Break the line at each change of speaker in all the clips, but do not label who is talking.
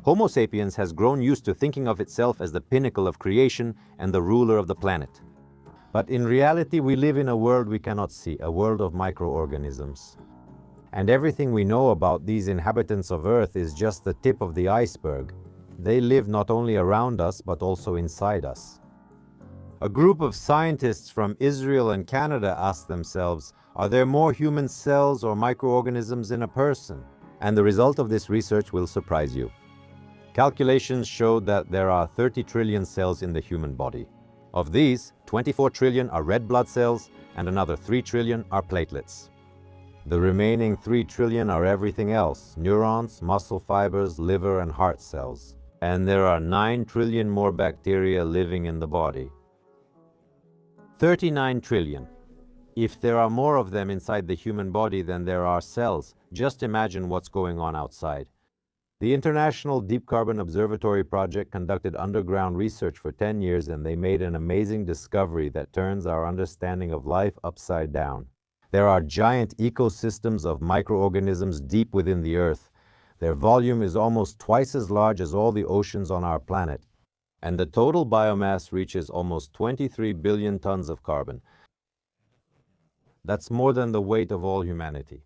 Homo sapiens has grown used to thinking of itself as the pinnacle of creation and the ruler of the planet. But in reality, we live in a world we cannot see, a world of microorganisms. And everything we know about these inhabitants of Earth is just the tip of the iceberg. They live not only around us, but also inside us. A group of scientists from Israel and Canada asked themselves, are there more human cells or microorganisms in a person? And the result of this research will surprise you. Calculations showed that there are 30 trillion cells in the human body. Of these, 24 trillion are red blood cells and another 3 trillion are platelets. The remaining 3 trillion are everything else: neurons, muscle fibers, liver and heart cells. And there are 9 trillion more bacteria living in the body. 39 trillion. If there are more of them inside the human body than there are cells, just imagine what's going on outside. The International Deep Carbon Observatory Project conducted underground research for 10 years, and they made an amazing discovery that turns our understanding of life upside down. There are giant ecosystems of microorganisms deep within the Earth. Their volume is almost twice as large as all the oceans on our planet. And the total biomass reaches almost 23 billion tons of carbon. That's more than the weight of all humanity.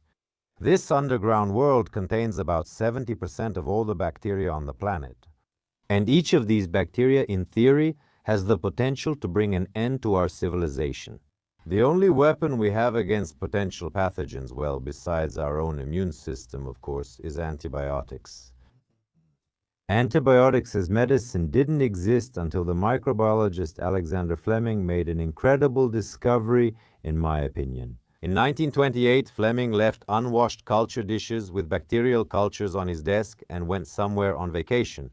This underground world contains about 70% of all the bacteria on the planet. And each of these bacteria, in theory, has the potential to bring an end to our civilization. The only weapon we have against potential pathogens, well, besides our own immune system, of course, is antibiotics. Antibiotics as medicine didn't exist until the microbiologist Alexander Fleming made an incredible discovery, in my opinion. In 1928, Fleming left unwashed culture dishes with bacterial cultures on his desk and went somewhere on vacation.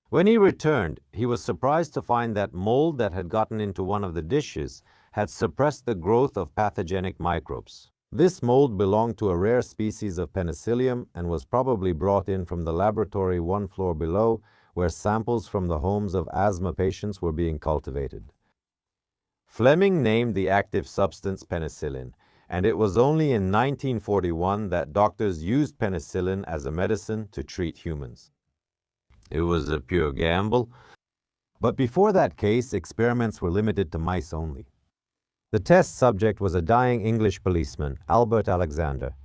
When he returned, he was surprised to find that mold that had gotten into one of the dishes had suppressed the growth of pathogenic microbes. This mold belonged to a rare species of Penicillium and was probably brought in from the laboratory one floor below, where samples from the homes of asthma patients were being cultivated. Fleming named the active substance penicillin, and it was only in 1941 that doctors used penicillin as a medicine to treat humans. It was a pure gamble, but before that case, experiments were limited to mice only. The test subject was a dying English policeman, Albert Alexander.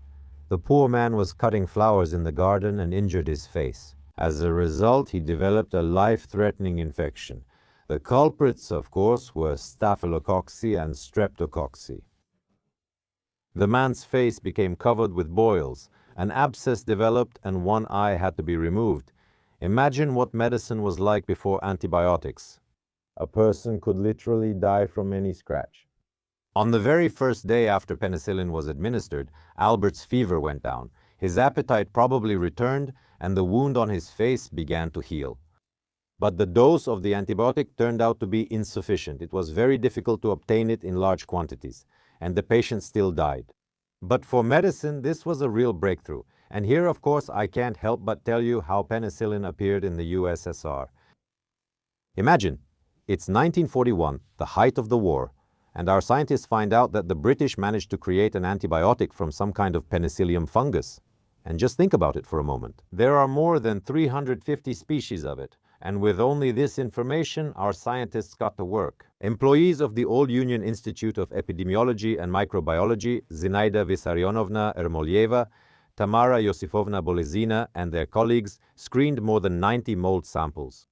The poor man was cutting flowers in the garden and injured his face. As a result, he developed a life-threatening infection. The culprits, of course, were Staphylococcus and Streptococcus. The man's face became covered with boils, an abscess developed, and one eye had to be removed. Imagine what medicine was like before antibiotics. A person could literally die from any scratch. On the very first day after penicillin was administered, Albert's fever went down. His appetite probably returned, and the wound on his face began to heal. But the dose of the antibiotic turned out to be insufficient. It was very difficult to obtain it in large quantities, and the patient still died. But for medicine, this was a real breakthrough. And here, of course, I can't help but tell you how penicillin appeared in the USSR. Imagine, it's 1941, the height of the war, and our scientists find out that the British managed to create an antibiotic from some kind of Penicillium fungus. And just think about it for a moment. There are more than 350 species of it, and with only this information, our scientists got to work. Employees of the Old Union Institute of Epidemiology and Microbiology, Zinaida Vissarionovna Ermolieva, Tamara Yosifovna Bolezina, and their colleagues screened more than 90 mold samples.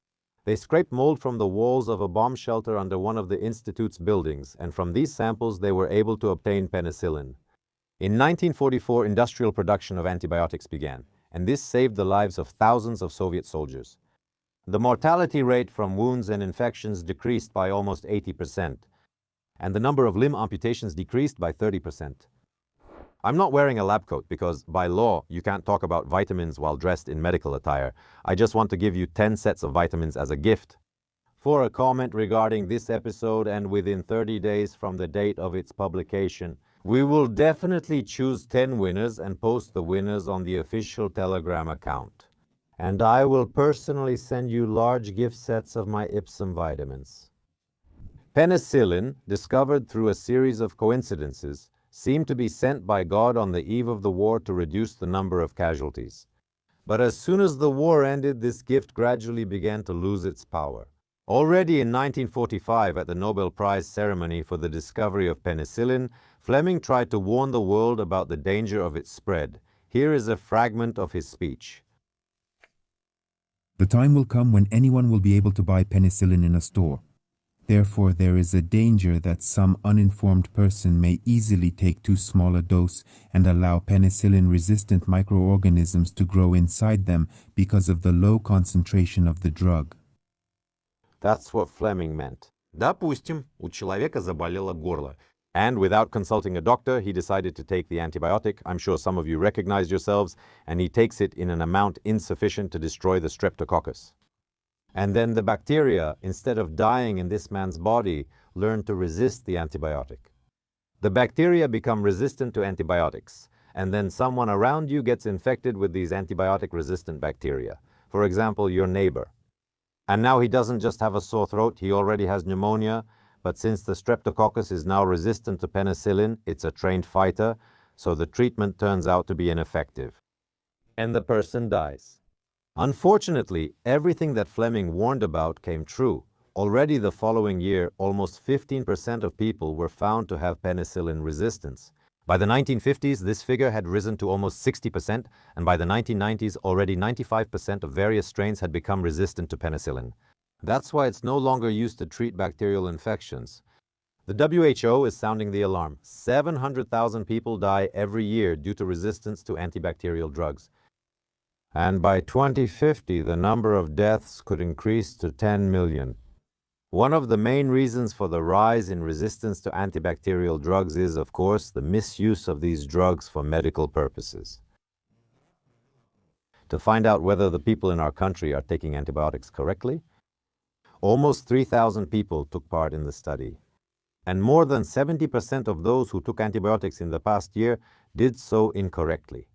They scraped mold from the walls of a bomb shelter under one of the Institute's buildings, and from these samples they were able to obtain penicillin. In 1944, industrial production of antibiotics began, and this saved the lives of thousands of Soviet soldiers. The mortality rate from wounds and infections decreased by almost 80%, and the number of limb amputations decreased by 30%. I'm not wearing a lab coat because, by law, you can't talk about vitamins while dressed in medical attire. I just want to give you 10 sets of vitamins as a gift. For a comment regarding this episode and within 30 days from the date of its publication, we will definitely choose 10 winners and post the winners on the official Telegram account. And I will personally send you large gift sets of my Ipsum vitamins. Penicillin, discovered through a series of coincidences, seemed to be sent by God on the eve of the war to reduce the number of casualties. But as soon as the war ended, this gift gradually began to lose its power. Already in 1945, at the Nobel Prize ceremony for the discovery of penicillin, Fleming tried to warn the world about the danger of its spread. Here is a fragment of his speech.
The time will come when anyone will be able to buy penicillin in a store. Therefore, there is a danger that some uninformed person may easily take too small a dose and allow penicillin-resistant microorganisms to grow inside them because of the low concentration of the drug.
That's what Fleming meant. Допустим, у человека заболело горло. And without consulting a doctor, he decided to take the antibiotic. I'm sure some of you recognize yourselves, and he takes it in an amount insufficient to destroy the streptococcus. And then the bacteria, instead of dying in this man's body, learn to resist the antibiotic. The bacteria become resistant to antibiotics, and then someone around you gets infected with these antibiotic-resistant bacteria. For example, your neighbor. And now he doesn't just have a sore throat, he already has pneumonia, but since the streptococcus is now resistant to penicillin, it's a trained fighter, so the treatment turns out to be ineffective. And the person dies. Unfortunately, everything that Fleming warned about came true. Already the following year, almost 15% of people were found to have penicillin resistance. By the 1950s, this figure had risen to almost 60%, and by the 1990s, already 95% of various strains had become resistant to penicillin. That's why it's no longer used to treat bacterial infections. The WHO is sounding the alarm. 700,000 people die every year due to resistance to antibacterial drugs. And by 2050, the number of deaths could increase to 10 million. One of the main reasons for the rise in resistance to antibacterial drugs is, of course, the misuse of these drugs for medical purposes. To find out whether the people in our country are taking antibiotics correctly, almost 3,000 people took part in the study. And more than 70% of those who took antibiotics in the past year did so incorrectly.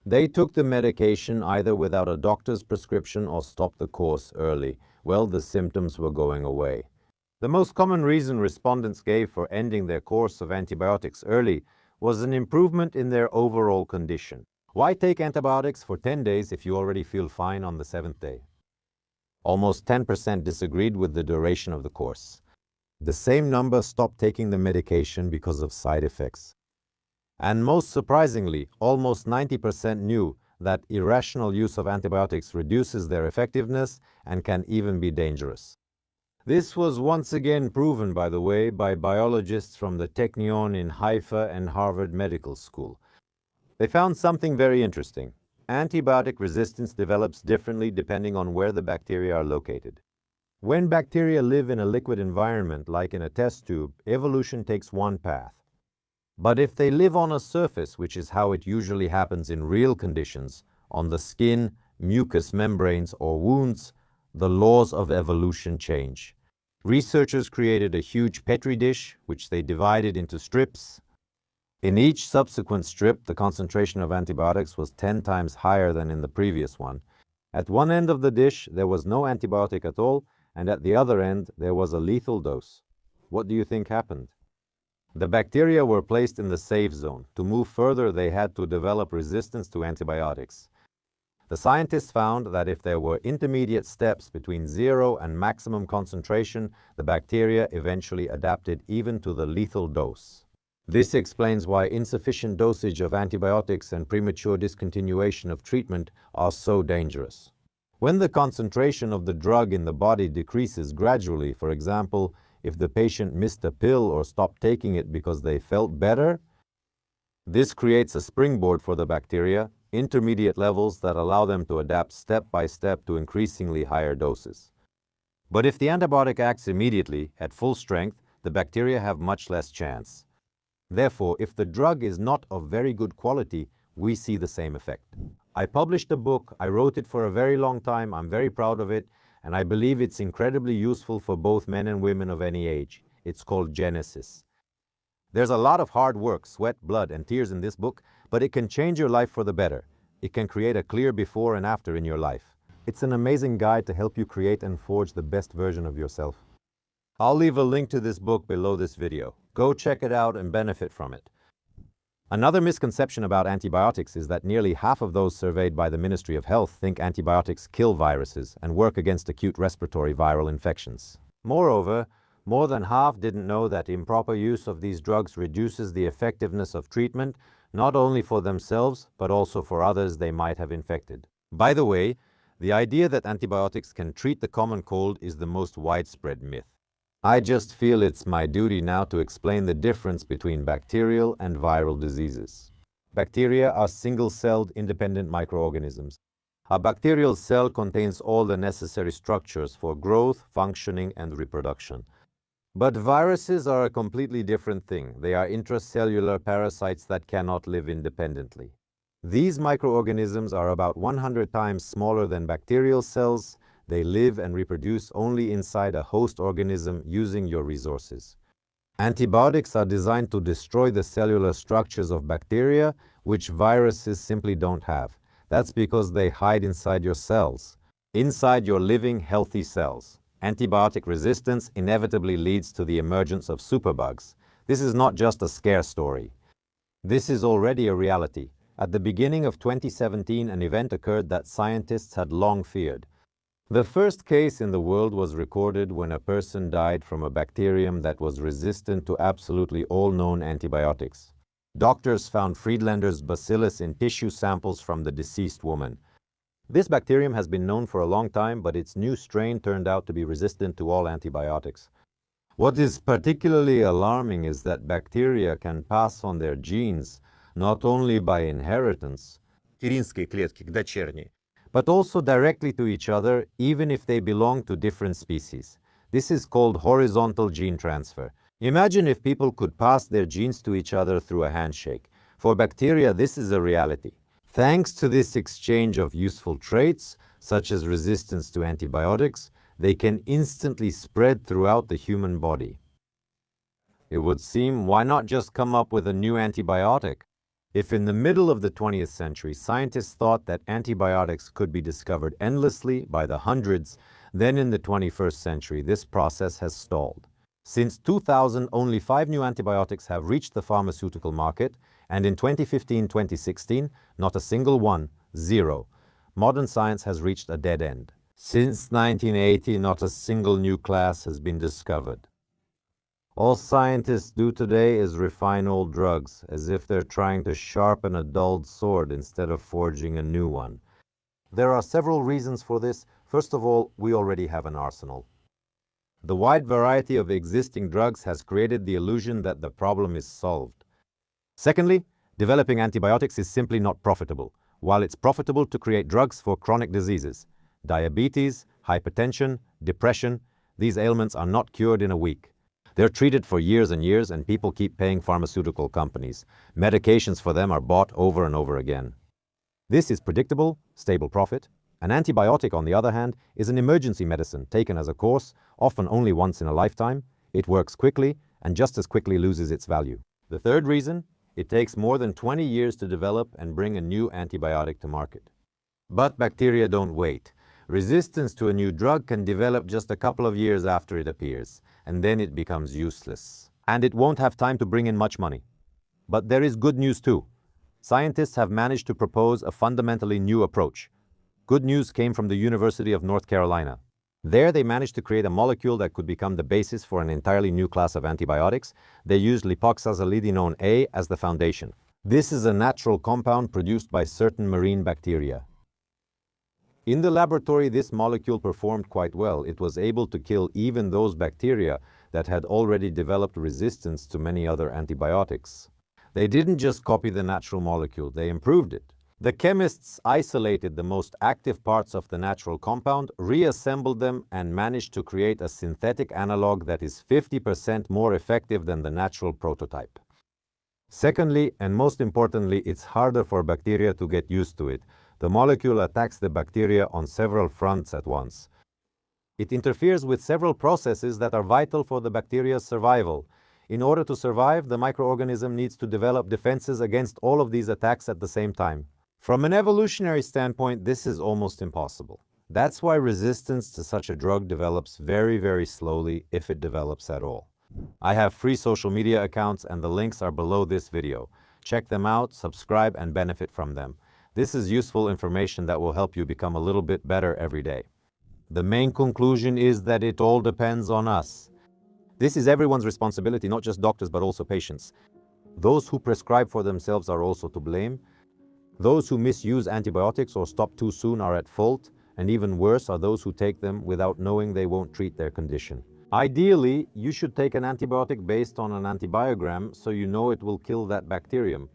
They took the medication either without a doctor's prescription or stopped the course early. Well, the symptoms were going away. The most common reason respondents gave for ending their course of antibiotics early was an improvement in their overall condition. Why take antibiotics for 10 days if you already feel fine on the 7th day? Almost 10% disagreed with the duration of the course. The same number stopped taking the medication because of side effects. And most surprisingly, almost 90% knew that irrational use of antibiotics reduces their effectiveness and can even be dangerous. This was once again proven, by the way, by biologists from the Technion in Haifa and Harvard Medical School. They found something very interesting. Antibiotic resistance develops differently depending on where the bacteria are located. When bacteria live in a liquid environment, like in a test tube, evolution takes one path. But if they live on a surface, which is how it usually happens in real conditions, on the skin, mucous membranes, or wounds, the laws of evolution change. Researchers created a huge Petri dish, which they divided into strips. In each subsequent strip, the concentration of antibiotics was 10 times higher than in the previous one. At one end of the dish, there was no antibiotic at all, and at the other end, there was a lethal dose. What do you think happened? The bacteria were placed in the safe zone. To move further, they had to develop resistance to antibiotics. The scientists found that if there were intermediate steps between zero and maximum concentration, the bacteria eventually adapted even to the lethal dose. This explains why insufficient dosage of antibiotics and premature discontinuation of treatment are so dangerous. When the concentration of the drug in the body decreases gradually, for example, if the patient missed a pill or stopped taking it because they felt better, this creates a springboard for the bacteria, intermediate levels that allow them to adapt step by step to increasingly higher doses. But if the antibiotic acts immediately, at full strength, the bacteria have much less chance. Therefore, if the drug is not of very good quality, we see the same effect. I published a book. I wrote it for a very long time. I'm very proud of it. And I believe it's incredibly useful for both men and women of any age. It's called Genesis. There's a lot of hard work, sweat, blood, and tears in this book, but it can change your life for the better. It can create a clear before and after in your life. It's an amazing guide to help you create and forge the best version of yourself. I'll leave a link to this book below this video. Go check it out and benefit from it. Another misconception about antibiotics is that nearly half of those surveyed by the Ministry of Health think antibiotics kill viruses and work against acute respiratory viral infections. Moreover, more than half didn't know that improper use of these drugs reduces the effectiveness of treatment, not only for themselves, but also for others they might have infected. By the way, the idea that antibiotics can treat the common cold is the most widespread myth. I just feel it's my duty now to explain the difference between bacterial and viral diseases. Bacteria are single-celled, independent microorganisms. A bacterial cell contains all the necessary structures for growth, functioning, and reproduction. But viruses are a completely different thing. They are intracellular parasites that cannot live independently. These microorganisms are about 100 times smaller than bacterial cells. They live and reproduce only inside a host organism using your resources. Antibiotics are designed to destroy the cellular structures of bacteria, which viruses simply don't have. That's because they hide inside your cells, inside your living, healthy cells. Antibiotic resistance inevitably leads to the emergence of superbugs. This is not just a scare story. This is already a reality. At the beginning of 2017, an event occurred that scientists had long feared. The first case in the world was recorded when a person died from a bacterium that was resistant to absolutely all known antibiotics. Doctors found Friedlander's bacillus in tissue samples from the deceased woman. This bacterium has been known for a long time, but its new strain turned out to be resistant to all antibiotics. What is particularly alarming is that bacteria can pass on their genes not only by inheritance, but also directly to each other, even if they belong to different species. This is called horizontal gene transfer. Imagine if people could pass their genes to each other through a handshake. For bacteria, this is a reality. Thanks to this exchange of useful traits, such as resistance to antibiotics, they can instantly spread throughout the human body. It would seem, why not just come up with a new antibiotic? If in the middle of the 20th century, scientists thought that antibiotics could be discovered endlessly by the hundreds, then in the 21st century, this process has stalled. Since 2000, only 5 new antibiotics have reached the pharmaceutical market, and in 2015-2016, not a single one, 0. Modern science has reached a dead end. Since 1980, not a single new class has been discovered. All scientists do today is refine old drugs, as if they're trying to sharpen a dulled sword instead of forging a new one. There are several reasons for this. First of all, we already have an arsenal. The wide variety of existing drugs has created the illusion that the problem is solved. Secondly, developing antibiotics is simply not profitable, while it's profitable to create drugs for chronic diseases. Diabetes, hypertension, depression, these ailments are not cured in a week. They're treated for years and years, and people keep paying pharmaceutical companies. Medications for them are bought over and over again. This is predictable, stable profit. An antibiotic, on the other hand, is an emergency medicine taken as a course, often only once in a lifetime. It works quickly and just as quickly loses its value. The third reason, it takes more than 20 years to develop and bring a new antibiotic to market. But bacteria don't wait. Resistance to a new drug can develop just a couple of years after it appears, and then it becomes useless. And it won't have time to bring in much money. But there is good news too. Scientists have managed to propose a fundamentally new approach. Good news came from the University of North Carolina. There they managed to create a molecule that could become the basis for an entirely new class of antibiotics. They used lipoxazolidinone A as the foundation. This is a natural compound produced by certain marine bacteria. In the laboratory, this molecule performed quite well. It was able to kill even those bacteria that had already developed resistance to many other antibiotics. They didn't just copy the natural molecule, they improved it. The chemists isolated the most active parts of the natural compound, reassembled them, and managed to create a synthetic analog that is 50% more effective than the natural prototype. Secondly, and most importantly, it's harder for bacteria to get used to it. The molecule attacks the bacteria on several fronts at once. It interferes with several processes that are vital for the bacteria's survival. In order to survive, the microorganism needs to develop defenses against all of these attacks at the same time. From an evolutionary standpoint, this is almost impossible. That's why resistance to such a drug develops very, very slowly, if it develops at all. I have free social media accounts, and the links are below this video. Check them out, subscribe, and benefit from them. This is useful information that will help you become a little bit better every day. The main conclusion is that it all depends on us. This is everyone's responsibility, not just doctors, but also patients. Those who prescribe for themselves are also to blame. Those who misuse antibiotics or stop too soon are at fault, and even worse are those who take them without knowing they won't treat their condition. Ideally, you should take an antibiotic based on an antibiogram so you know it will kill that bacterium.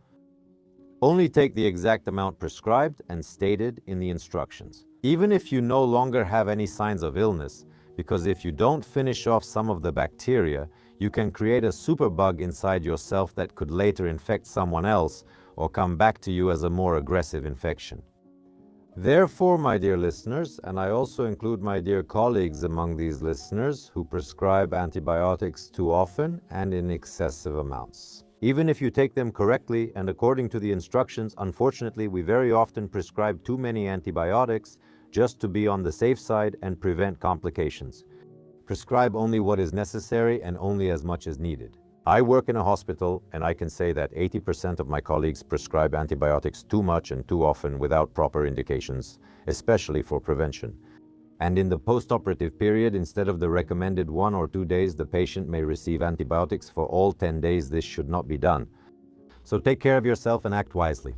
Only take the exact amount prescribed and stated in the instructions. Even if you no longer have any signs of illness, because if you don't finish off some of the bacteria, you can create a superbug inside yourself that could later infect someone else or come back to you as a more aggressive infection. Therefore, my dear listeners, and I also include my dear colleagues among these listeners who prescribe antibiotics too often and in excessive amounts. Even if you take them correctly and according to the instructions, unfortunately, we very often prescribe too many antibiotics just to be on the safe side and prevent complications. Prescribe only what is necessary and only as much as needed. I work in a hospital, and I can say that 80% of my colleagues prescribe antibiotics too much and too often without proper indications, especially for prevention. And in the post-operative period, instead of the recommended 1 or 2 days, the patient may receive antibiotics for all 10 days. This should not be done. So take care of yourself and act wisely.